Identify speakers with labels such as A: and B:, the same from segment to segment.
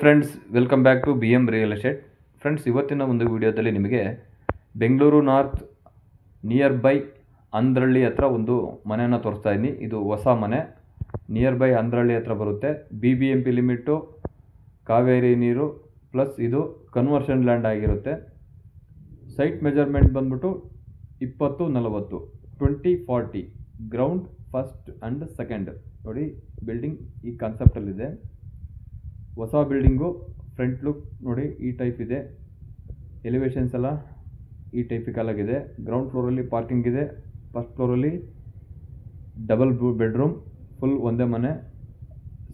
A: Friends, welcome back to BM real estate. Friends, ಇವತ್ತಿನ ಒಂದು ವಿಡಿಯೋದಲ್ಲಿ ನಿಮಗೆ Bengaluru north nearby Andrahalli ಹತ್ರ ಒಂದು ಮನೆಯನ್ನು ತೋರಿಸ್ತಾ ಇದ್ದೀನಿ. ಇದು ಹೊಸ ಮನೆ, ನಿಯರ್ ಬೈ ಅಂದ್ರಳ್ಳಿ ಹತ್ರ ಬರುತ್ತೆ. BBMP ಲಿಮಿಟು, ಕಾವೇರಿ ನೀರು ಪ್ಲಸ್ ಇದು ಕನ್ವರ್ಷನ್ ಲ್ಯಾಂಡ್ ಆಗಿರುತ್ತೆ. ಸೈಟ್ ಮೆಜರ್ಮೆಂಟ್ ಬಂದ್ಬಿಟ್ಟು 20-40 20-40 ಗ್ರೌಂಡ್ ಫಸ್ಟ್ ಆ್ಯಂಡ್ ಸೆಕೆಂಡ್. ನೋಡಿ, ಬಿಲ್ಡಿಂಗ್ ಈ ಕಾನ್ಸೆಪ್ಟಲ್ಲಿದೆ. ಹೊಸ ಬಿಲ್ಡಿಂಗು ಫ್ರಂಟ್ ಲುಕ್ ನೋಡಿ ಈ ಟೈಪ್ ಇದೆ. ಎಲಿವೇಶನ್ಸ್ ಎಲ್ಲ ಈ ಟೈಪಿಕಲ್ ಆಗಿದೆ. ಗ್ರೌಂಡ್ ಫ್ಲೋರಲ್ಲಿ ಪಾರ್ಕಿಂಗ್ ಇದೆ. ಫಸ್ಟ್ ಫ್ಲೋರಲ್ಲಿ ಡಬಲ್ ಬೆಡ್ರೂಮ್ ಫುಲ್ ಒಂದೇ ಮನೆ.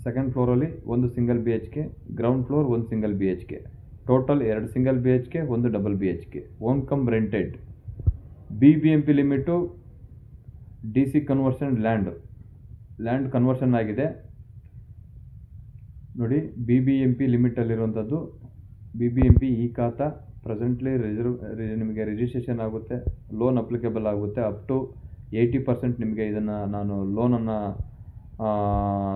A: ಸೆಕೆಂಡ್ ಫ್ಲೋರಲ್ಲಿ ಒಂದು ಸಿಂಗಲ್ BHK, ಗ್ರೌಂಡ್ ಫ್ಲೋರ್ ಒಂದು single BHK, total 2 single BHK, ಒಂದು double BHK. Own cum rented. BBMP limit DC conversion land conversion ಆಗಿದೆ. ನೋಡಿ, BBMP ಲಿಮಿಟಲ್ಲಿರುವಂಥದ್ದು. BBMP ಈ ಖಾತಾ ಪ್ರೆಸೆಂಟ್ಲಿ ನಿಮಗೆ ರಿಜಿಸ್ಟ್ರೇಷನ್ ಆಗುತ್ತೆ. ಲೋನ್ ಅಪ್ಲಿಕೇಬಲ್ ಆಗುತ್ತೆ. ಅಪ್ ಟು 80% ನಿಮಗೆ ಇದನ್ನು ನಾನು ಲೋನನ್ನು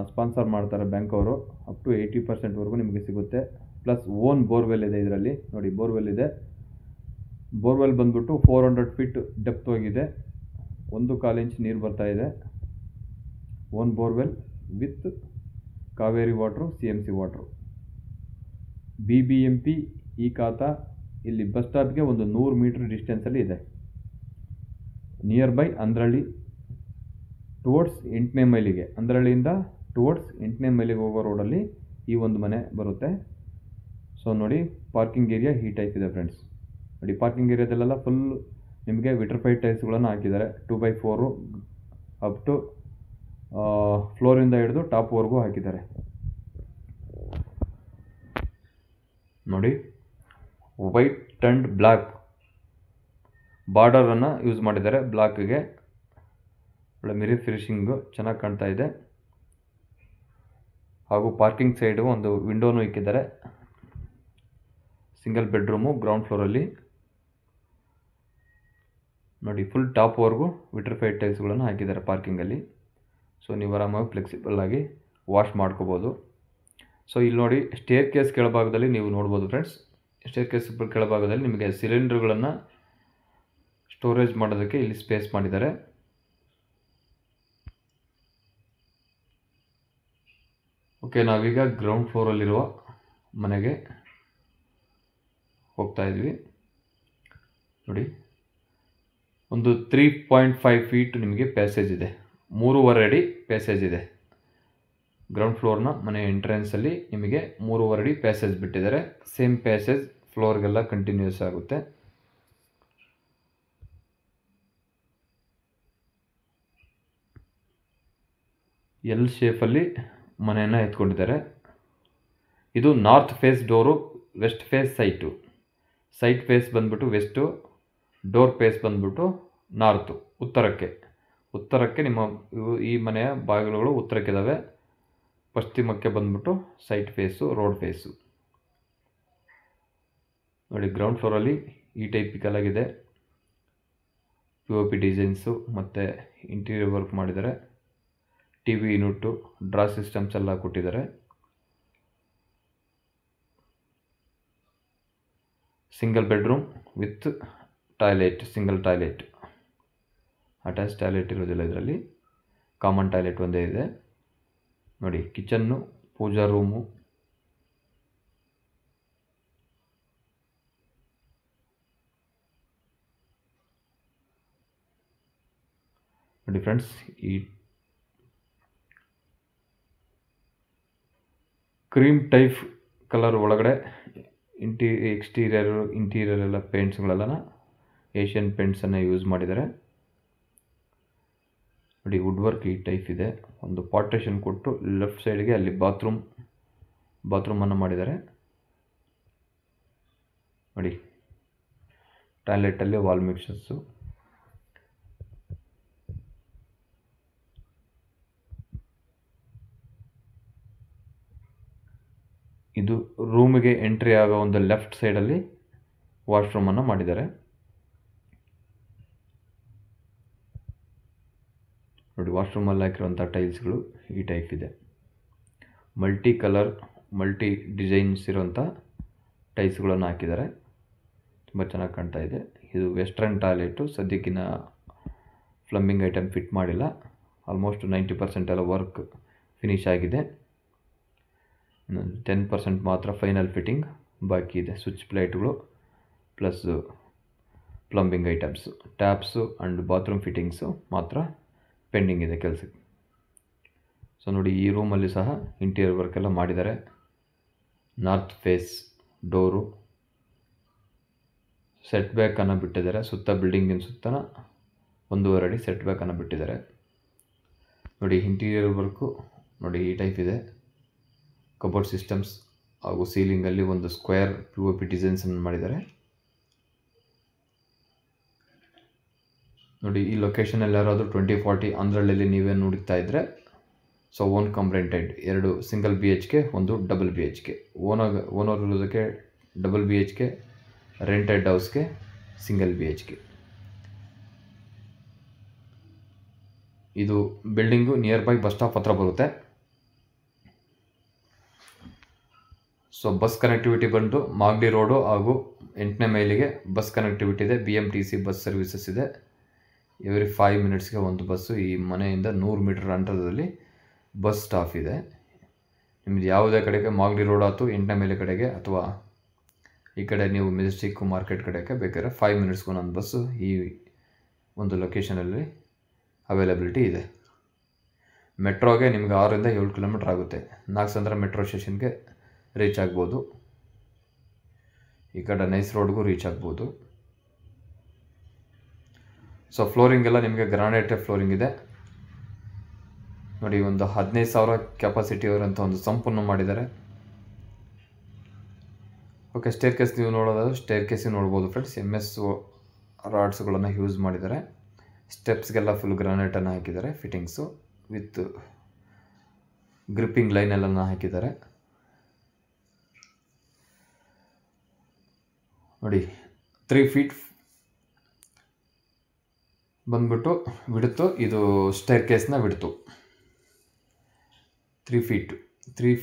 A: ಸ್ಪಾನ್ಸರ್ ಮಾಡ್ತಾರೆ ಬ್ಯಾಂಕ್ ಅವರು. ಅಪ್ ಟು 80%ವರೆಗೂ ನಿಮಗೆ ಸಿಗುತ್ತೆ. ಪ್ಲಸ್ ಓನ್ ಬೋರ್ವೆಲ್ ಇದೆ ಇದರಲ್ಲಿ. ನೋಡಿ, ಬೋರ್ವೆಲ್ ಇದೆ. ಬೋರ್ವೆಲ್ ಬಂದ್ಬಿಟ್ಟು 400 ಫೀಟ್ ಡೆಪ್ತ್ ಹೋಗಿದೆ. 1.25 ಇಂಚ್ ನೀರು ಬರ್ತಾ ಇದೆ. Own borewell with Kaveri water, CMC water. BBMP ಈ ಖಾತಾ ಇಲ್ಲಿ ಬಸ್ ಸ್ಟಾಪ್ಗೆ ಒಂದು 100 ಮೀಟರ್ ಡಿಸ್ಟೆನ್ಸಲ್ಲಿ ಇದೆ. ನಿಯರ್ ಬೈ ಅಂದ್ರಳ್ಳಿ ಟುವರ್ಡ್ಸ್ 8ನೇ ಮೈಲಿಗೆ, ಅಂದ್ರಳ್ಳಿಯಿಂದ ಟುವರ್ಡ್ಸ್ 8ನೇ ಮೈಲಿಗೆ ಹೋಗೋ ರೋಡಲ್ಲಿ ಈ ಒಂದು ಮನೆ ಬರುತ್ತೆ. ಸೊ ನೋಡಿ, ಪಾರ್ಕಿಂಗ್ ಏರಿಯಾ ಈ ಟೈಪ್ ಇದೆ ಫ್ರೆಂಡ್ಸ್. ನೋಡಿ, ಪಾರ್ಕಿಂಗ್ ಏರಿಯಾದಲ್ಲೆಲ್ಲ ಫುಲ್ ನಿಮಗೆ ವಿಟ್ರಿಫೈಡ್ ಟೈಲ್ಸ್ಗಳನ್ನು ಹಾಕಿದ್ದಾರೆ. 2x4 ಅಪ್ ಟು ಫ್ಲೋರಿಂದ ಹಿಡಿದು ಟಾಪ್ವರೆಗೂ ಹಾಕಿದ್ದಾರೆ. ನೋಡಿ, ವೈಟ್ ಆ್ಯಂಡ್ ಬ್ಲ್ಯಾಕ್ ಬಾರ್ಡರನ್ನು ಯೂಸ್ ಮಾಡಿದ್ದಾರೆ. ಬ್ಲ್ಯಾಕ್ಗೆ ಒಳ್ಳೆ ಮಿರರ್ ಫಿನಿಶಿಂಗು ಚೆನ್ನಾಗಿ ಕಾಣ್ತಾ ಇದೆ. ಹಾಗೂ ಪಾರ್ಕಿಂಗ್ ಸೈಡು ಒಂದು ವಿಂಡೋನು ಇಕ್ಕಿದ್ದಾರೆ. ಸಿಂಗಲ್ ಬೆಡ್ರೂಮು ಗ್ರೌಂಡ್ ಫ್ಲೋರಲ್ಲಿ. ನೋಡಿ, ಫುಲ್ ಟಾಪ್ವರೆಗೂ ವಿಟ್ರಿಫೈಡ್ ಟೈಲ್ಸ್ಗಳನ್ನು ಹಾಕಿದ್ದಾರೆ ಪಾರ್ಕಿಂಗಲ್ಲಿ. ಸೊ ನೀವು ಆರಾಮಾಗಿ ಫ್ಲೆಕ್ಸಿಬಲ್ ಆಗಿ ವಾಶ್ ಮಾಡ್ಕೋಬೋದು. ಸೊ ಇಲ್ಲಿ ನೋಡಿ, ಸ್ಟೇರ್ ಕೇಸ್ ಕೆಳಭಾಗದಲ್ಲಿ ನೀವು ನೋಡ್ಬೋದು ಫ್ರೆಂಡ್ಸ್. ಸ್ಟೇರ್ ಕೇಸ್ ಕೆಳಭಾಗದಲ್ಲಿ ನಿಮಗೆ ಸಿಲಿಂಡರ್ಗಳನ್ನು ಸ್ಟೋರೇಜ್ ಮಾಡೋದಕ್ಕೆ ಇಲ್ಲಿ ಸ್ಪೇಸ್ ಮಾಡಿದ್ದಾರೆ. ಓಕೆ, ನಾವೀಗ ಗ್ರೌಂಡ್ ಫ್ಲೋರಲ್ಲಿರುವ ಮನೆಗೆ ಹೋಗ್ತಾ ಇದ್ವಿ. ನೋಡಿ, ಒಂದು 3.5 ಫೀಟ್ ನಿಮಗೆ ಪ್ಯಾಸೇಜ್ ಇದೆ. 3.5 ಅಡಿ ಪ್ಯಾಸೇಜ್ ಇದೆ. ಗ್ರೌಂಡ್ ಫ್ಲೋರ್ನ ಮನೆ ಎಂಟ್ರೆನ್ಸಲ್ಲಿ ನಿಮಗೆ 3.5 ಅಡಿ ಪ್ಯಾಸೇಜ್ ಬಿಟ್ಟಿದ್ದಾರೆ. ಸೇಮ್ ಪ್ಯಾಸೇಜ್ ಫ್ಲೋರ್ಗೆಲ್ಲ ಕಂಟಿನ್ಯೂಸ್ ಆಗುತ್ತೆ. ಎಲ್ ಶೇಪಲ್ಲಿ ಮನೆಯನ್ನು ಎತ್ಕೊಂಡಿದ್ದಾರೆ. ಇದು north face door, west face site. Site face ಬಂದ್ಬಿಟ್ಟು ವೆಸ್ಟು, ಡೋರ್ ಫೇಸ್ ಬಂದ್ಬಿಟ್ಟು ನಾರ್ತು, ಉತ್ತರಕ್ಕೆ ನಿಮ್ಮ ಈ ಮನೆಯ ಬಾಗಿಲುಗಳು ಉತ್ತರಕ್ಕಿದ್ದಾವೆ. ಪಶ್ಚಿಮಕ್ಕೆ ಬಂದ್ಬಿಟ್ಟು ಸೈಟ್ ಫೇಸು, ರೋಡ್ ಫೇಸು. ನೋಡಿ, ಗ್ರೌಂಡ್ ಫ್ಲೋರಲ್ಲಿ ಈ ಟೈಪಿಕಲ್ ಆಗಿದೆ. POP ಡಿಸೈನ್ಸು ಮತ್ತು ಇಂಟೀರಿಯರ್ ವರ್ಕ್ ಮಾಡಿದ್ದಾರೆ. TV ಯೂನಿಟು, ಡ್ರಾ ಸಿಸ್ಟಮ್ಸ್ ಎಲ್ಲ ಕೊಟ್ಟಿದ್ದಾರೆ. Single bedroom with toilet, single toilet. Attach toilet ಇರೋದಿಲ್ಲ ಇದರಲ್ಲಿ, ಕಾಮನ್ ಟಾಯ್ಲೆಟ್ ಒಂದೇ ಇದೆ. ನೋಡಿ, ಕಿಚನ್ನು, ಪೂಜಾ ರೂಮು. ನೋಡಿ ಫ್ರೆಂಡ್ಸ್, ಈ ಕ್ರೀಮ್ ಟೈಪ್ ಕಲರ್ ಒಳಗಡೆ ಇಂಟೀರಿಯರ್ ಎಲ್ಲ ಪೇಂಟ್ಸ್ಗಳೆಲ್ಲ ಏಷ್ಯನ್ ಪೇಂಟ್ಸನ್ನು ಯೂಸ್ ಮಾಡಿದ್ದಾರೆ. ನೋಡಿ, ವುಡ್ ವರ್ಕ್ ಈ ಟೈಪ್ ಇದೆ. ಒಂದು ಪಾರ್ಟೇಷನ್ ಕೊಟ್ಟು ಲೆಫ್ಟ್ ಸೈಡ್ಗೆ ಅಲ್ಲಿ ಬಾತ್ರೂಮನ್ನು ಮಾಡಿದ್ದಾರೆ. ನೋಡಿ, ಟಾಯ್ಲೆಟಲ್ಲಿ ವಾಲ್ ಮಿಕ್ಸರ್ಸು. ಇದು ರೂಮಿಗೆ ಎಂಟ್ರಿ ಆಗೋ ಒಂದು ಲೆಫ್ಟ್ ಸೈಡಲ್ಲಿ ವಾಶ್ರೂಮನ್ನು ಮಾಡಿದ್ದಾರೆ. ನೋಡಿ, ವಾಶ್ರೂಮಲ್ಲಿ ಹಾಕಿರುವಂಥ ಟೈಲ್ಸ್ಗಳು ಈ ಟೈಪ್ ಇದೆ. ಮಲ್ಟಿ ಕಲರ್ ಮಲ್ಟಿ ಡಿಸೈನ್ಸ್ ಇರೋಂಥ ಟೈಲ್ಸ್ಗಳನ್ನು ಹಾಕಿದ್ದಾರೆ. ತುಂಬ ಚೆನ್ನಾಗಿ ಕಾಣ್ತಾ ಇದೆ. ಇದು ವೆಸ್ಟರ್ನ್ ಟಾಯ್ಲೆಟು. ಸದ್ಯಕ್ಕಿನ್ನ ಪ್ಲಂಬಿಂಗ್ ಐಟಮ್ ಫಿಟ್ ಮಾಡಿಲ್ಲ. ಆಲ್ಮೋಸ್ಟ್ 90% ಎಲ್ಲ ವರ್ಕ್ ಫಿನಿಶ್ ಆಗಿದೆ. 10% ಮಾತ್ರ ಫೈನಲ್ ಫಿಟ್ಟಿಂಗ್ ಬಾಕಿ ಇದೆ. ಸ್ವಿಚ್ ಪ್ಲೇಟ್ಗಳು plus plumbing items, taps and bathroom fittings ಮಾತ್ರ ಪೆಂಡಿಂಗ್ ಇದೆ ಕೆಲಸಕ್ಕೆ. ಸೊ ನೋಡಿ, ಈ ರೂಮಲ್ಲಿ ಸಹ ಇಂಟೀರಿಯರ್ ವರ್ಕ್ ಎಲ್ಲ ಮಾಡಿದ್ದಾರೆ. ನಾರ್ತ್ ಫೇಸ್ ಡೋರು, ಸೆಟ್ ಬ್ಯಾಕನ್ನು ಬಿಟ್ಟಿದ್ದಾರೆ. ಸುತ್ತ ಬಿಲ್ಡಿಂಗಿನ ಸುತ್ತನ 1.5 ಅಡಿ ಸೆಟ್ ಬ್ಯಾಕನ್ನು ಬಿಟ್ಟಿದ್ದಾರೆ. ನೋಡಿ, ಇಂಟೀರಿಯರ್ ವರ್ಕು ನೋಡಿ ಈ ಟೈಪ್ ಇದೆ. ಕಬೋರ್ಡ್ ಸಿಸ್ಟಮ್ಸ್ ಹಾಗೂ ಸೀಲಿಂಗಲ್ಲಿ ಒಂದು ಸ್ಕ್ವೇರ್ POP ಡಿಸೈನ್ಸನ್ನು ಮಾಡಿದ್ದಾರೆ. ನೋಡಿ, ಈ ಲೊಕೇಶನಲ್ಲಿ ಯಾರಾದರೂ 2040 ಅಂದ್ರಳ್ಳಿ ನೀವೇ ನೋಡ್ತಾ ಇದ್ದರೆ, so own cum rented 2 single BHK, 1 double BHK. Owner ಇರೋದಕ್ಕೆ ಡಬಲ್ BHK, ರೆಂಟೆಡ್ ಹೌಸ್ಗೆ ಸಿಂಗಲ್ BHK. ಇದು building nearby bus stop ಹತ್ರ ಬರುತ್ತೆ. ಸೊ ಬಸ್ ಕನೆಕ್ಟಿವಿಟಿ ಬಂದು ಮಾಗಡಿ ರೋಡು ಹಾಗೂ 8ನೇ ಮೈಲಿಗೆ ಬಸ್ ಕನೆಕ್ಟಿವಿಟಿ ಇದೆ. BMTC ಬಸ್ ಸರ್ವಿಸಸ್ ಇದೆ. ಎವ್ರಿ 5 ಮಿನಿಟ್ಸ್ಗೆ ಒಂದು ಬಸ್ಸು. ಈ ಮನೆಯಿಂದ 100 ಮೀಟರ್ ಅಂತರದಲ್ಲಿ ಬಸ್ ಸ್ಟಾಪ್ ಇದೆ. ನಿಮ್ದು ಯಾವುದೇ ಕಡೆಗೆ ಮಾಗಡಿ ರೋಡ್ ಆಯ್ತು 8ನೇ ಮೈಲಿ ಕಡೆಗೆ, ಅಥವಾ ಈ ಕಡೆ ನೀವು ಮೆಜೆಸ್ಟಿಕ್ ಮಾರ್ಕೆಟ್ ಕಡೆಗೆ ಬೇಕಾದ್ರೆ 5 ಮಿನಿಟ್ಸ್ಗೆ ಒಂದೊಂದು ಬಸ್ಸು ಈ ಒಂದು ಲೊಕೇಶನಲ್ಲಿ ಅವೈಲಬಿಲಿಟಿ ಇದೆ. ಮೆಟ್ರೋಗೆ ನಿಮಗೆ 6 ರಿಂದ 7 ಕಿಲೋಮೀಟ್ರ್ ಆಗುತ್ತೆ. ನಾಗಸಂದ್ರ ಮೆಟ್ರೋ ಸ್ಟೇಷನ್ಗೆ ರೀಚ್ ಆಗ್ಬೋದು. ಈ ಕಡೆ ನೈಸ್ ರೋಡ್ಗೂ ರೀಚ್ ಆಗ್ಬೋದು. ಸೊ ಫ್ಲೋರಿಂಗ್ ಎಲ್ಲ ನಿಮಗೆ ಗ್ರಾನೈಟ್ ಫ್ಲೋರಿಂಗ್ ಇದೆ. ನೋಡಿ, ಒಂದು 15,000 ಕೆಪಾಸಿಟಿ ಅವರಂತ ಒಂದು ಸಂಪನ್ನು ಮಾಡಿದ್ದಾರೆ. ಓಕೆ, ಸ್ಟೇರ್ ಕೇಸ್ ನೀವು ನೋಡೋದಾದ್ರೆ ಸ್ಟೇರ್ ಕೇಸಿಗೆ ನೋಡ್ಬೋದು ಫ್ರೆಂಡ್ಸ್. MS ರಾಡ್ಸ್ಗಳನ್ನು ಯೂಸ್ ಮಾಡಿದ್ದಾರೆ. ಸ್ಟೆಪ್ಸ್ಗೆಲ್ಲ ಫುಲ್ ಗ್ರಾನೈಟನ್ನು ಹಾಕಿದ್ದಾರೆ. ಫಿಟ್ಟಿಂಗ್ಸು ವಿತ್ ಗ್ರಿಪ್ಪಿಂಗ್ ಲೈನ್ ಎಲ್ಲ ಹಾಕಿದ್ದಾರೆ. ನೋಡಿ, 3 ಫೀಟ್ ಬಂದ್ಬಿಟ್ಟು ಬಿಡ್ತು. ಇದು ಸ್ಟೇರ್ ಕೇಸ್ನ ಬಿಡ್ತು 3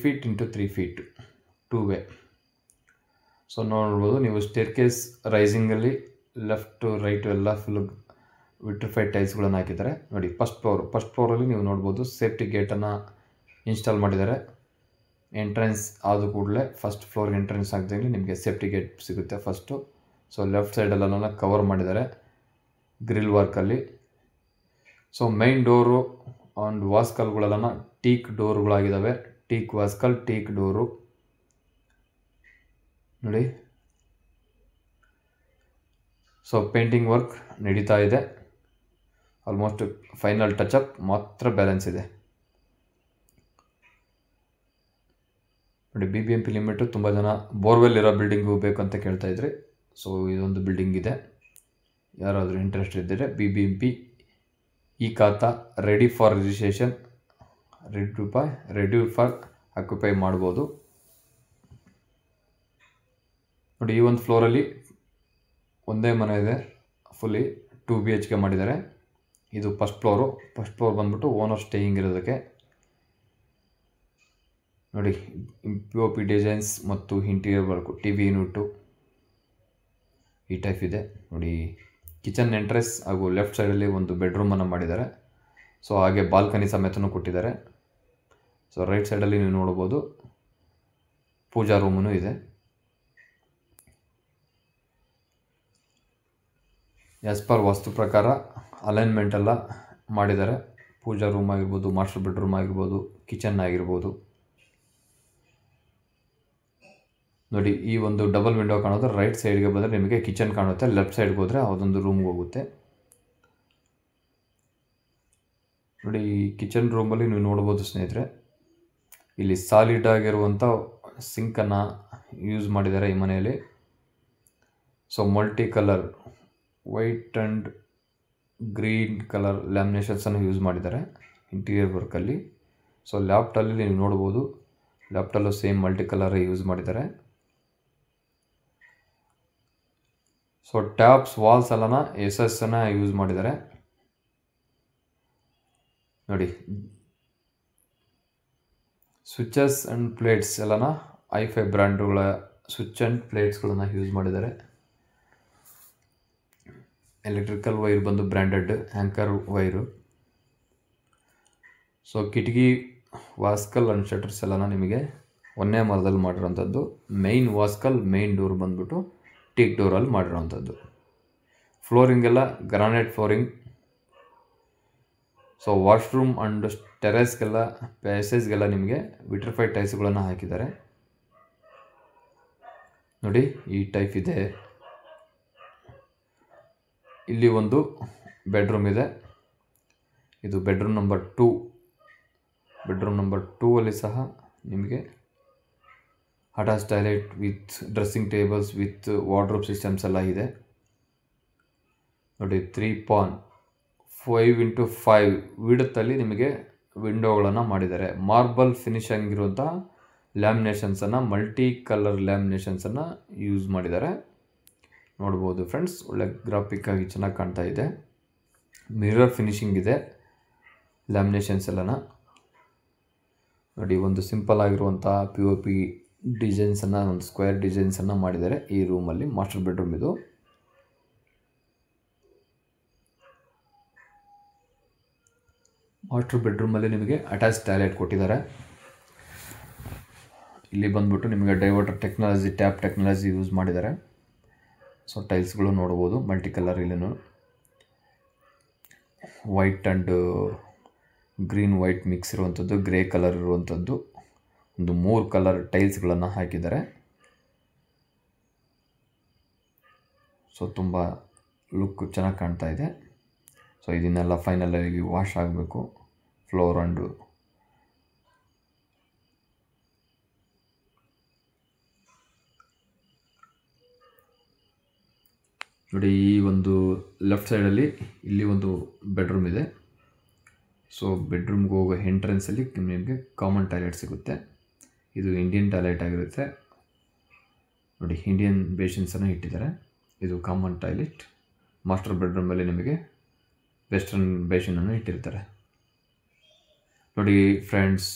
A: feet into 3 feet 2 way. So ನೋಡ್ಬೋದು ನೀವು, ಸ್ಟೇರ್ ಕೇಸ್ ರೈಸಿಂಗಲ್ಲಿ ಲೆಫ್ಟು ರೈಟು ಎಲ್ಲ ಫುಲ್ ವಿಟ್ರಿಫೈಡ್ ಟೈಲ್ಸ್ಗಳನ್ನು ಹಾಕಿದ್ದಾರೆ. ನೋಡಿ, ಫಸ್ಟ್ ಫ್ಲೋರಲ್ಲಿ ನೀವು ನೋಡ್ಬೋದು ಸೇಫ್ಟಿ ಗೇಟನ್ನು ಇನ್ಸ್ಟಾಲ್ ಮಾಡಿದ್ದಾರೆ. ಎಂಟ್ರೆನ್ಸ್ ಆದ ಕೂಡಲೇ ಫಸ್ಟ್ ಫ್ಲೋರ್ಗೆ ಎಂಟ್ರೆನ್ಸ್ ಆಗ್ದಂಗೆ ನಿಮಗೆ ಸೇಫ್ಟಿ ಗೇಟ್ ಸಿಗುತ್ತೆ ಫಸ್ಟು. ಸೊ ಲೆಫ್ಟ್ ಸೈಡಲ್ಲೆಲ್ಲ ಕವರ್ ಮಾಡಿದ್ದಾರೆ ಗ್ರಿಲ್ ವರ್ಕಲ್ಲಿ. ಸೊ ಮೈನ್ ಡೋರು ಆ್ಯಂಡ್ ವಾಸ್ಕಲ್ಗಳೆಲ್ಲ ಟೀಕ್ ಡೋರ್ಗಳಾಗಿದ್ದಾವೆ. ಟೀಕ್ ವಾಸ್ಕಲ್, ಟೀಕ್ ಡೋರು ನೋಡಿ. ಸೊ ಪೇಂಟಿಂಗ್ ವರ್ಕ್ ನಡೀತಾ ಇದೆ. ಆಲ್ಮೋಸ್ಟ್ ಫೈನಲ್ ಟಚಪ್ ಮಾತ್ರ ಬ್ಯಾಲೆನ್ಸ್ ಇದೆ. ನೋಡಿ, BBMP ಲಿಮಿಟು ತುಂಬ ಜನ ಬೋರ್ವೆಲ್ ಇರೋ ಬಿಲ್ಡಿಂಗು ಬೇಕಂತ ಕೇಳ್ತಾ ಇದ್ರಿ. ಸೊ ಇದೊಂದು ಬಿಲ್ಡಿಂಗ್ ಇದೆ. ಯಾರಾದರೂ ಇಂಟ್ರೆಸ್ಟ್ ಇದ್ದರೆ BBMP ಈ ಖಾತಾ ready for registration, ready for occupy ಮಾಡ್ಬೋದು. ನೋಡಿ, ಈ ಒಂದು ಫ್ಲೋರಲ್ಲಿ ಒಂದೇ ಮನೆ ಇದೆ. ಫುಲ್ಲಿ 2 BHK ಮಾಡಿದ್ದಾರೆ. ಇದು ಫಸ್ಟ್ ಫ್ಲೋರ್ ಬಂದ್ಬಿಟ್ಟು ಓನರ್ ಸ್ಟೇಯಿಂಗ್ ಇರೋದಕ್ಕೆ. ನೋಡಿ, POP ಡಿಸೈನ್ಸ್ ಮತ್ತು ಇಂಟೀರಿಯರ್ ವರ್ಕು, TV ಯೂನಿಟು ಈ ಟೈಪ್ ಇದೆ. ನೋಡಿ, ಕಿಚನ್ ಎಂಟ್ರೆನ್ಸ್ ಹಾಗೂ ಲೆಫ್ಟ್ ಸೈಡಲ್ಲಿ ಒಂದು ಬೆಡ್ರೂಮನ್ನು ಮಾಡಿದ್ದಾರೆ. ಸೊ ಹಾಗೆ ಬಾಲ್ಕನಿ ಸಮೇತನೂ ಕೊಟ್ಟಿದ್ದಾರೆ. ಸೊ ರೈಟ್ ಸೈಡಲ್ಲಿ ನೀವು ನೋಡ್ಬೋದು ಪೂಜಾ ರೂಮೂ ಇದೆ. ಆ್ಯಸ್ ಪರ್ ವಾಸ್ತು ಪ್ರಕಾರ ಅಲೈನ್ಮೆಂಟ್ ಎಲ್ಲ ಮಾಡಿದ್ದಾರೆ. ಪೂಜಾ ರೂಮ್ ಆಗಿರ್ಬೋದು, ಮಾಸ್ಟರ್ ಬೆಡ್ರೂಮ್ ಆಗಿರ್ಬೋದು, ಕಿಚನ್ ಆಗಿರ್ಬೋದು. ನೋಡಿ, ಈ ಒಂದು ಡಬಲ್ ವಿಂಡೋ ಕಾಣೋದು ರೈಟ್ ಸೈಡ್ಗೆ ಬಂದರೆ ನಿಮಗೆ ಕಿಚನ್ ಕಾಣುತ್ತೆ. ಲೆಫ್ಟ್ ಸೈಡ್ಗೆ ಹೋದರೆ ಅದೊಂದು ರೂಮ್ಗೆ ಹೋಗುತ್ತೆ. ನೋಡಿ, ಈ ಕಿಚನ್ ರೂಮಲ್ಲಿ ನೀವು ನೋಡ್ಬೋದು ಸ್ನೇಹಿತರೆ, ಇಲ್ಲಿ ಸಾಲಿಡ್ ಆಗಿರುವಂಥ ಸಿಂಕನ್ನು ಯೂಸ್ ಮಾಡಿದ್ದಾರೆ ಈ ಮನೆಯಲ್ಲಿ. So multi colour white and green colour ಲ್ಯಾಮಿನೇಷನ್ಸನ್ನು ಯೂಸ್ ಮಾಡಿದ್ದಾರೆ ಇಂಟೀರಿಯರ್ ವರ್ಕಲ್ಲಿ. ಸೊ ಲ್ಯಾಪ್ಟಲ್ಲಿ ನೀವು ನೋಡ್ಬೋದು, ಲ್ಯಾಪ್ಟಲ್ಲೂ ಸೇಮ್ ಮಲ್ಟಿ ಕಲರ್ ಯೂಸ್ ಮಾಡಿದ್ದಾರೆ. ಸೊ ಟ್ಯಾಪ್ಸ್ ವಾಲ್ಸ್ ಎಲ್ಲನ SS ಯೂಸ್ ಮಾಡಿದ್ದಾರೆ. ನೋಡಿ, ಸ್ವಿಚಸ್ ಆ್ಯಂಡ್ ಪ್ಲೇಟ್ಸ್ ಎಲ್ಲನ ಐಫೈ ಬ್ರ್ಯಾಂಡ್ಗಳ ಸ್ವಿಚ್ ಆ್ಯಂಡ್ ಪ್ಲೇಟ್ಸ್ಗಳನ್ನು ಯೂಸ್ ಮಾಡಿದ್ದಾರೆ. ಎಲೆಕ್ಟ್ರಿಕಲ್ ವೈರ್ ಬಂದು ಬ್ರ್ಯಾಂಡೆಡ್ ಆ್ಯಂಕರ್ ವೈರು. ಸೊ ಕಿಟಕಿ ವಾಸ್ಕಲ್ ಆ್ಯಂಡ್ ಶಟರ್ಸ್ ಎಲ್ಲನ ನಿಮಗೆ ಒಂದೇ ಮರದಲ್ಲಿ ಮಾಡಿರೋಂಥದ್ದು. ಮೇಯ್ನ್ ವಾಸ್ಕಲ್, ಮೇಯ್ನ್ ಡೋರ್ ಬಂದ್ಬಿಟ್ಟು ಟೀಕ್ ಡೋರಲ್ಲಿ ಮಾಡಿರೋಂಥದ್ದು. ಫ್ಲೋರಿಂಗ್ ಎಲ್ಲ granite flooring. So washroom and ಟೆರೆಸ್ಗೆಲ್ಲ ಪ್ಯಾಸೇಜ್ಗೆಲ್ಲ ನಿಮಗೆ ವಿಟ್ರಿಫೈಡ್ ಟೈಲ್ಸ್ಗಳನ್ನು ಹಾಕಿದ್ದಾರೆ. ನೋಡಿ ಈ ಟೈಪ್ ಇದೆ. ಇಲ್ಲಿ ಒಂದು ಬೆಡ್ರೂಮ್ ಇದೆ. ಇದು ಬೆಡ್ರೂಮ್ ನಂಬರ್ 2. ಬೆಡ್ರೂಮ್ ನಂಬರ್ 2 ಅಲ್ಲಿ ಸಹ ನಿಮಗೆ attach toilet with dressing tables with wardrobe systems ಎಲ್ಲ ಇದೆ. ನೋಡಿ 3.5x5 ವಿಡ್ತಲ್ಲಿ ನಿಮಗೆ ವಿಂಡೋಗಳನ್ನು ಮಾಡಿದ್ದಾರೆ. ಮಾರ್ಬಲ್ ಫಿನಿಶಿಂಗ್ ಇರುವಂಥ ಲ್ಯಾಮಿನೇಷನ್ಸನ್ನು, ಮಲ್ಟಿ ಕಲರ್ ಲ್ಯಾಮಿನೇಷನ್ಸನ್ನು ಯೂಸ್ ಮಾಡಿದ್ದಾರೆ. ನೋಡ್ಬೋದು ಫ್ರೆಂಡ್ಸ್, ಒಳ್ಳೆ ಗ್ರಾಫಿಕ್ ಆಗಿ ಚೆನ್ನಾಗಿ ಕಾಣ್ತಾ ಇದೆ. ಮಿರರ್ ಫಿನಿಶಿಂಗ್ ಇದೆ ಲ್ಯಾಮಿನೇಷನ್ಸ್ ಎಲ್ಲನ. ನೋಡಿ ಒಂದು ಸಿಂಪಲ್ ಆಗಿರುವಂಥ POP ಡಿಸೈನ್ಸನ್ನು, ಒಂದು ಸ್ಕ್ವೇರ್ ಡಿಸೈನ್ಸನ್ನು ಮಾಡಿದ್ದಾರೆ ಈ ರೂಮಲ್ಲಿ. ಮಾಸ್ಟರ್ ಬೆಡ್ರೂಮ್ ಇದು. ಮಾಸ್ಟರ್ ಬೆಡ್ರೂಮಲ್ಲಿ ನಿಮಗೆ ಅಟ್ಯಾಚ್ ಟಾಯ್ಲೆಟ್ ಕೊಟ್ಟಿದ್ದಾರೆ. ಇಲ್ಲಿ ಬಂದ್ಬಿಟ್ಟು ನಿಮಗೆ diverter technology, tap technology use ಮಾಡಿದ್ದಾರೆ. ಸೊ ಟೈಲ್ಸ್ಗಳು ನೋಡ್ಬೋದು ಮಲ್ಟಿ ಕಲರ್. ಇಲ್ಲೇನು white and green white mix ಇರುವಂಥದ್ದು, ಗ್ರೇ ಕಲರ್ ಇರುವಂಥದ್ದು ಒಂದು 3 ಕಲರ್ ಟೈಲ್ಸ್ಗಳನ್ನು ಹಾಕಿದ್ದಾರೆ. ಸೊ ತುಂಬ ಲುಕ್ ಚೆನ್ನಾಗಿ ಕಾಣ್ತಾ ಇದೆ. ಸೊ ಇದನ್ನೆಲ್ಲ ಫೈನಲಾಗಿ ವಾಶ್ ಆಗಬೇಕು. ಫ್ಲೋರ್ ಆ್ಯಂಡು ನೋಡಿ ಈ ಒಂದು ಲೆಫ್ಟ್ ಸೈಡಲ್ಲಿ ಇಲ್ಲಿ ಒಂದು ಬೆಡ್ರೂಮ್ ಇದೆ. ಸೊ ಬೆಡ್ರೂಮ್ಗೆ ಹೋಗೋ ಎಂಟ್ರೆನ್ಸಲ್ಲಿ ನಿಮಗೆ ಕಾಮನ್ ಟಾಯ್ಲೆಟ್ ಸಿಗುತ್ತೆ. ಇದು ಇಂಡಿಯನ್ ಟಾಯ್ಲೆಟ್ ಆಗಿರುತ್ತೆ. ನೋಡಿ ಇಂಡಿಯನ್ ಬೇಸಿನ್ಸನ್ನು ಇಟ್ಟಿದ್ದಾರೆ. ಇದು ಕಾಮನ್ ಟಾಯ್ಲೆಟ್. ಮಾಸ್ಟರ್ ಬೆಡ್ರೂಮಲ್ಲಿ ನಿಮಗೆ ವೆಸ್ಟರ್ನ್ ಬೇಸಿನನ್ನು ಇಟ್ಟಿರ್ತಾರೆ. ನೋಡಿ ಫ್ರೆಂಡ್ಸ್,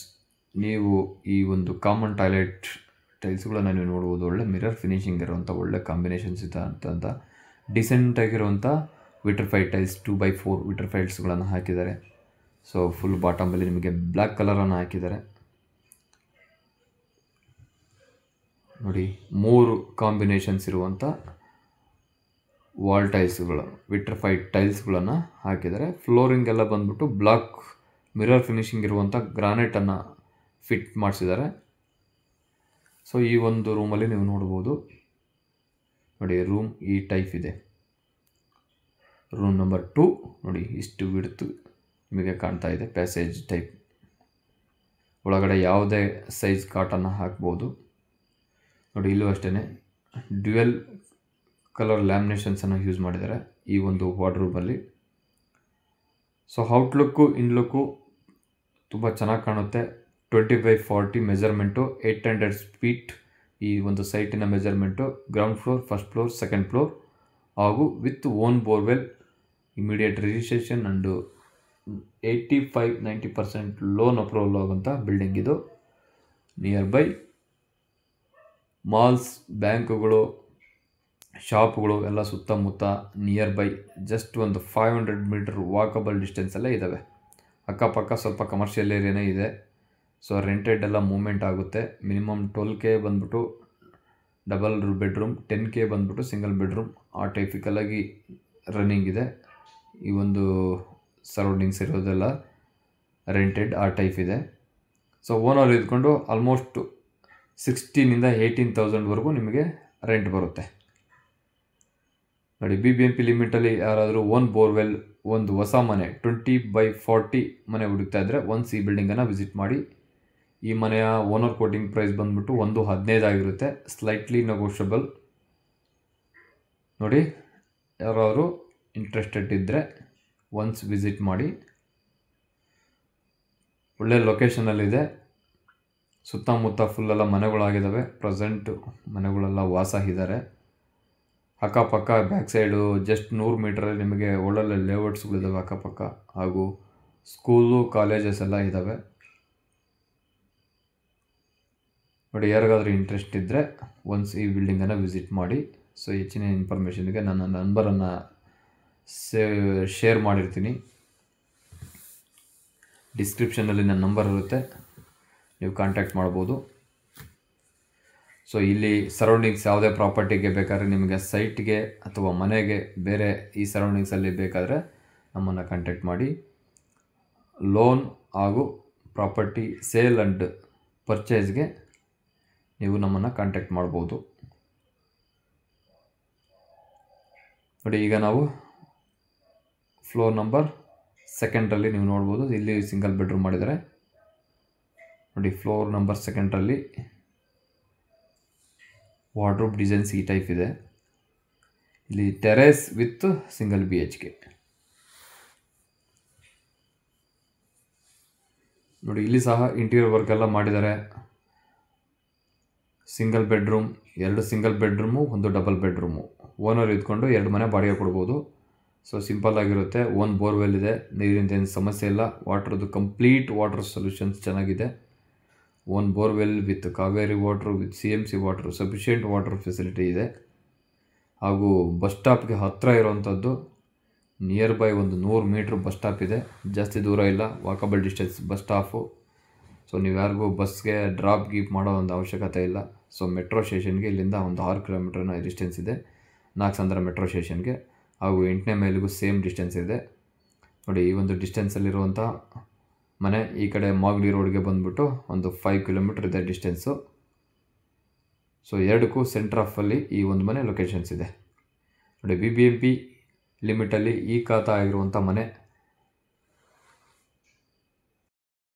A: ನೀವು ಈ ಒಂದು ಕಾಮನ್ ಟಾಯ್ಲೆಟ್ ಟೈಲ್ಸ್ಗಳನ್ನು ನೀವು ನೋಡ್ಬೋದು. ಒಳ್ಳೆ ಮಿರರ್ ಫಿನಿಶಿಂಗ್ ಇರುವಂಥ ಒಳ್ಳೆ ಕಾಂಬಿನೇಷನ್ಸ್ ಇದೆ ಅಂತ ಡಿಸೆಂಟ್ ಆಗಿರುವಂಥ ವಿಟ್ರಿಫೈಡ್ ಟೈಲ್ಸ್ 2x4 ವಿಟ್ರಿಫೈಡ್ಸ್ಗಳನ್ನು ಹಾಕಿದ್ದಾರೆ. ಸೊ ಫುಲ್ ಬಾಟಮಲ್ಲಿ ನಿಮಗೆ ಬ್ಲ್ಯಾಕ್ ಕಲರನ್ನು ಹಾಕಿದ್ದಾರೆ. ನೋಡಿ 3 ಕಾಂಬಿನೇಷನ್ಸ್ ಇರುವಂಥ ವಾಲ್ ಟೈಲ್ಸ್ಗಳು, ವಿಟ್ರಿಫೈಡ್ ಟೈಲ್ಸ್ಗಳನ್ನು ಹಾಕಿದ್ದಾರೆ. ಫ್ಲೋರಿಂಗ್ ಎಲ್ಲ ಬಂದ್ಬಿಟ್ಟು ಬ್ಲಾಕ್ ಮಿರರ್ ಫಿನಿಶಿಂಗ್ ಇರುವಂಥ ಗ್ರಾನೈಟನ್ನು ಫಿಟ್ ಮಾಡಿಸಿದ್ದಾರೆ. ಸೊ ಈ ಒಂದು ರೂಮಲ್ಲಿ ನೀವು ನೋಡ್ಬೋದು. ನೋಡಿ ರೂಮ್ ಈ ಟೈಪ್ ಇದೆ. ರೂಮ್ ನಂಬರ್ 2 ನೋಡಿ ಇಷ್ಟು ವಿಡ್ತು ನಿಮಗೆ ಕಾಣ್ತಾ ಇದೆ. ಪ್ಯಾಸೇಜ್ ಟೈಪ್ ಒಳಗಡೆ ಯಾವುದೇ ಸೈಜ್ ಕಾಟನ್ನು ಹಾಕ್ಬೋದು. ನೋಡಿ ಇಲ್ಲೂ ಅಷ್ಟೇ ಡ್ಯುಯಲ್ ಕಲರ್ ಲ್ಯಾಮಿನೇಷನ್ಸನ್ನು ಯೂಸ್ ಮಾಡಿದ್ದಾರೆ ಈ ಒಂದು ವಾರ್ಡ್ರೋಬಲ್ಲಿ. ಸೊ ಔಟ್ಲುಕ್ಕು ಇನ್ಲುಕ್ಕು ತುಂಬ ಚೆನ್ನಾಗಿ ಕಾಣುತ್ತೆ. 20x40 ಮೆಜರ್ಮೆಂಟು, 800 ಫೀಟ್ ಈ ಒಂದು ಸೈಟಿನ measurement. Ground floor, first floor, second floor ಹಾಗೂ with own borewell, immediate registration and 85-90% loan approval ಆಗುವಂಥ ಬಿಲ್ಡಿಂಗ್ ಇದು. ನಿಯರ್ ಬೈ ಮಾಲ್ಸ್, ಬ್ಯಾಂಕುಗಳು, ಶಾಪ್ಗಳು ಎಲ್ಲ ಸುತ್ತಮುತ್ತ ನಿಯರ್ ಬೈ ಜಸ್ಟ್ ಒಂದು 500 ಮೀಟರ್ ವಾಕಬಲ್ ಡಿಸ್ಟೆನ್ಸಲ್ಲೇ ಇದ್ದಾವೆ. ಅಕ್ಕಪಕ್ಕ ಸ್ವಲ್ಪ ಕಮರ್ಷಿಯಲ್ ಏರಿಯಾನೇ ಇದೆ. ಸೊ ರೆಂಟೆಡ್ ಎಲ್ಲ ಮೂವ್ಮೆಂಟ್ ಆಗುತ್ತೆ. ಮಿನಿಮಮ್ 12K ಬಂದ್ಬಿಟ್ಟು ಡಬಲ್ ಬೆಡ್ರೂಮ್, 10K ಬಂದ್ಬಿಟ್ಟು ಸಿಂಗಲ್ ಬೆಡ್ರೂಮ್. ಆ ಟೈಪಿಕಲಾಗಿ ರನ್ನಿಂಗ್ ಇದೆ. ಈ ಒಂದು ಸರೌಂಡಿಂಗ್ಸ್ ಇರೋದೆಲ್ಲ ರೆಂಟೆಡ್ ಆ ಟೈಪ್ ಇದೆ. ಸೊ ಓನರ್ ಇದ್ಕೊಂಡು ಆಲ್ಮೋಸ್ಟ್ 16,000 to 18,000ವರೆಗೂ ನಿಮಗೆ ರೆಂಟ್ ಬರುತ್ತೆ. ನೋಡಿ BBMP ಲಿಮಿಟಲ್ಲಿ ಯಾರಾದರೂ ಓನ್ ಬೋರ್ವೆಲ್, ಒಂದು ಹೊಸ ಮನೆ 20x40 ಮನೆ ಹುಡುಕ್ತಾ ಇದ್ದರೆ ಒನ್ಸ್ ಈ ಬಿಲ್ಡಿಂಗನ್ನು ವಿಸಿಟ್ ಮಾಡಿ. ಈ ಮನೆಯ ಓನರ್ ಕೋಟಿಂಗ್ ಪ್ರೈಸ್ ಬಂದ್ಬಿಟ್ಟು 1.15 ಆಗಿರುತ್ತೆ. Slightly negotiable. ನೋಡಿ ಯಾರಾದರೂ ಇಂಟ್ರೆಸ್ಟೆಡ್ ಇದ್ದರೆ ಒನ್ಸ್ ವಿಸಿಟ್ ಮಾಡಿ. ಒಳ್ಳೆ ಲೊಕೇಶನಲ್ಲಿದೆ. ಸುತ್ತಮುತ್ತ ಫುಲ್ಲೆಲ್ಲ ಮನೆಗಳಾಗಿದ್ದಾವೆ. ಪ್ರೆಸೆಂಟು ಮನೆಗಳೆಲ್ಲ ವಾಸ ಇದ್ದಾರೆ. ಅಕ್ಕಪಕ್ಕ ಬ್ಯಾಕ್ ಸೈಡು ಜಸ್ಟ್ 100 ಮೀಟ್ರಲ್ಲಿ ನಿಮಗೆ ಒಳ್ಳೊಳ್ಳೆ ಲೇಔಟ್ಸ್ಗಳಿದ್ದಾವೆ ಅಕ್ಕಪಕ್ಕ. ಹಾಗೂ ಸ್ಕೂಲು, ಕಾಲೇಜಸ್ ಎಲ್ಲ ಇದ್ದಾವೆ. ನೋಡಿ, ಯಾರಿಗಾದರೂ ಇಂಟ್ರೆಸ್ಟ್ ಇದ್ದರೆ ಒನ್ಸ್ ಈ ಬಿಲ್ಡಿಂಗನ್ನು ವಿಸಿಟ್ ಮಾಡಿ. ಸೊ ಹೆಚ್ಚಿನ ಇನ್ಫಾರ್ಮೇಷನ್ಗೆ ನನ್ನ ನಂಬರನ್ನು ಶೇರ್ ಮಾಡಿರ್ತೀನಿ. ಡಿಸ್ಕ್ರಿಪ್ಷನಲ್ಲಿ ನನ್ನ ನಂಬರ್ ಇರುತ್ತೆ, ನೀವು ಕಾಂಟ್ಯಾಕ್ಟ್ ಮಾಡ್ಬೋದು. ಸೊ ಇಲ್ಲಿ ಸರೌಂಡಿಂಗ್ಸ್ ಯಾವುದೇ ಪ್ರಾಪರ್ಟಿಗೆ ಬೇಕಾದರೆ, ನಿಮಗೆ ಸೈಟ್ಗೆ ಅಥವಾ ಮನೆಗೆ ಬೇರೆ ಈ ಸರೌಂಡಿಂಗ್ಸಲ್ಲಿ ಬೇಕಾದರೆ ನಮ್ಮನ್ನು ಕಾಂಟ್ಯಾಕ್ಟ್ ಮಾಡಿ. ಲೋನ್ ಹಾಗೂ ಪ್ರಾಪರ್ಟಿ ಸೇಲ್ ಆ್ಯಂಡ್ ಪರ್ಚೇಸ್ಗೆ ನೀವು ನಮ್ಮನ್ನು ಕಾಂಟ್ಯಾಕ್ಟ್ ಮಾಡ್ಬೋದು. ನೋಡಿ, ಈಗ ನಾವು ಫ್ಲೋರ್ ನಂಬರ್ 2ರಲ್ಲಿ ನೀವು ನೋಡ್ಬೋದು, ಇಲ್ಲಿ ಸಿಂಗಲ್ ಬೆಡ್ರೂಮ್ ಮಾಡಿದ್ದಾರೆ. ನೋಡಿ, ಫ್ಲೋರ್ ನಂಬರ್ 2ರಲ್ಲಿ ವಾರ್ಡ್ರೋಬ್ ಡಿಸೈನ್ಸ್ ಈ ಟೈಪ್ ಇದೆ. ಇಲ್ಲಿ ಟೆರೇಸ್ ವಿತ್ ಸಿಂಗಲ್ BHK. ನೋಡಿ, ಇಲ್ಲಿ ಸಹ ಇಂಟೀರಿಯರ್ ವರ್ಕ್ ಎಲ್ಲ ಮಾಡಿದ್ದಾರೆ. Single bedroom, 2 single bedroom, 1 double bedroom. Owner ಇದ್ಕೊಂಡು 2 ಮನೆ ಬಾಡಿಗೆ ಕೊಡ್ಬೋದು. ಸೊ ಸಿಂಪಲ್ ಆಗಿರುತ್ತೆ. ಓನ್ ಬೋರ್ವೆಲ್ ಇದೆ, ನೀರಿಂದ ಏನು ಸಮಸ್ಯೆ ಇಲ್ಲ. ವಾಟ್ರದ್ದು ಕಂಪ್ಲೀಟ್ ವಾಟರ್ ಸೊಲ್ಯೂಷನ್ಸ್ ಚೆನ್ನಾಗಿದೆ. Own borewell with Kaveri water with CMC water, sufficient water facility ಇದೆ. ಹಾಗೂ ಬಸ್ ಸ್ಟಾಪ್ಗೆ ಹತ್ತಿರ ಇರೋವಂಥದ್ದು. ನಿಯರ್ ಬೈ ಒಂದು 100 ಮೀಟ್ರ್ ಬಸ್ ಸ್ಟಾಪ್ ಇದೆ, ಜಾಸ್ತಿ ದೂರ ಇಲ್ಲ, walkable distance bus stop. So ನೀವು ಯಾರಿಗೂ ಬಸ್ಗೆ ಡ್ರಾಪ್ ಗೀಪ್ ಮಾಡೋ ಒಂದು ಅವಶ್ಯಕತೆ ಇಲ್ಲ. ಸೊ ಮೆಟ್ರೋ ಸ್ಟೇಷನ್ಗೆ ಇಲ್ಲಿಂದ ಒಂದು 6 ಕಿಲೋಮೀಟರ್ನ ಡಿಸ್ಟೆನ್ಸ್ ಇದೆ, ನಾಗಸಂದ್ರ ಮೆಟ್ರೋ ಸ್ಟೇಷನ್ಗೆ. ಹಾಗೂ 8ನೇ ಮೈಲಿಗೂ ಸೇಮ್ ಡಿಸ್ಟೆನ್ಸ್ ಇದೆ. ನೋಡಿ, ಈ ಒಂದು ಡಿಸ್ಟೆನ್ಸಲ್ಲಿರುವಂಥ ಮನೆ ಈ ಕಡೆ ಮಾಗಡಿ ರೋಡ್ಗೆ ಬಂದುಬಿಟ್ಟು ಒಂದು 5 ಕಿಲೋಮೀಟರ್ ಇದೆ ಡಿಸ್ಟೆನ್ಸು. ಸೊ ಎರಡಕ್ಕೂ ಸೆಂಟ್ರ್ ಆಫಲ್ಲಿ ಈ ಒಂದು ಮನೆ ಲೊಕೇಶನ್ಸ್ ಇದೆ. ನೋಡಿ, BBMP ಲಿಮಿಟಲ್ಲಿ ಈ ಖಾತಾ ಆಗಿರುವಂಥ ಮನೆ